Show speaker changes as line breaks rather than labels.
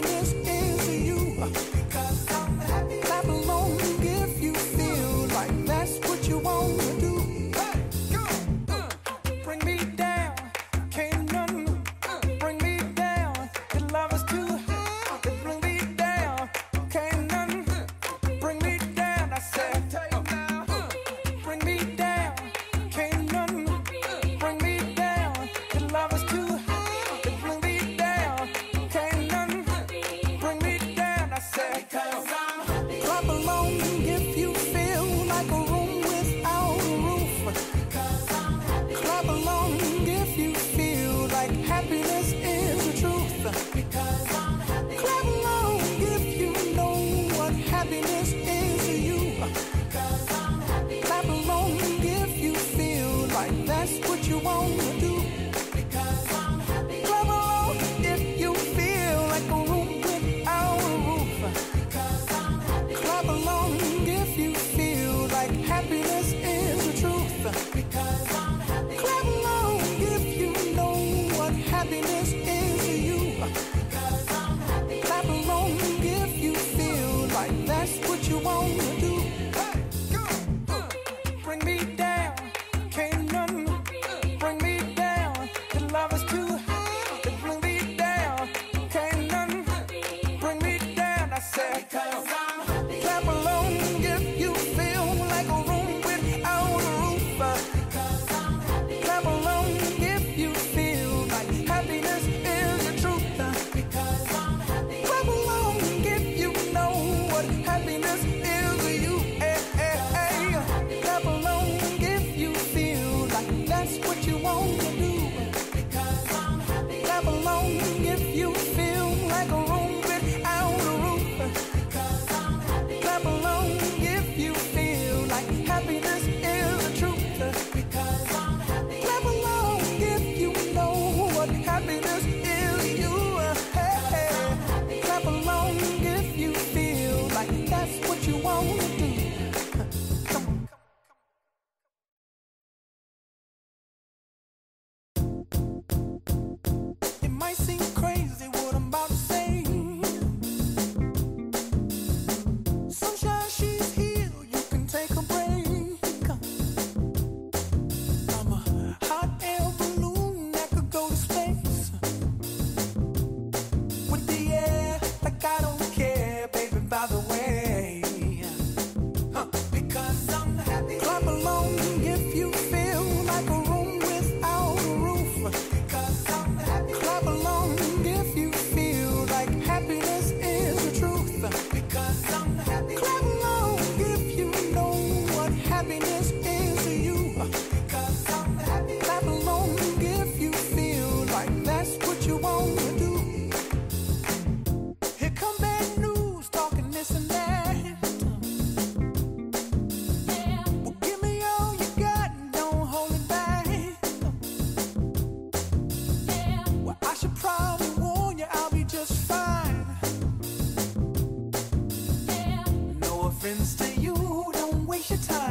happiness is you. Because I'm happy. Clap along if you feel like that's what you want to do. Hey, go. Bring me down, can't none bring me down. Your love is too high to bring me down. Can't none bring me down. I said, bring me down, can't none bring me down. Your love is too high to bring me down. Can't none bring me down. I said, clap along if you feel like a room without a roof. Clap along if you feel like happiness is the truth. Clap along if you know what happiness is to you. Clap along if you feel like that's what you want to do. Clap along if you feel like a room without a roof. Clap along if you feel like happiness is the truth. Clap along if you know what happiness is to you. Clap along if you feel like that's what you want to do. Bring me down, can't none bring me down. Your love is too high to bring me down. Can't none bring me down. I said, clap along if you feel like a room without a roof. Clap along if you feel like happiness is the truth. Clap along if you know what happiness is to you. Clap along if you feel like that's what you want to do. Clap along if you feel like a room without a roof. Clap along if you feel like happiness is the truth. Clap along if you know what happiness is to you. Clap along if you feel like that's what you want to do. Come on. It might seem crazy what I'm about to say. Sunshine, she's here, you can take a break. I'm a hot air balloon that could go to space. With the air, like I don't care, baby, by the way. Because I'm happy. Clap along if you feel like a room without a roof. Because I'm happy. Clap along if you feel like happiness is the truth. Because I'm happy. Clap along if you know what happiness is to you. Because I'm happy. Clap along if you feel like that's what you want to do. Here come bad news, talking this and that. Well, give me all you got and don't hold it back. Well, I should probably warn you, I'll be just fine. No offense to you, don't waste your time.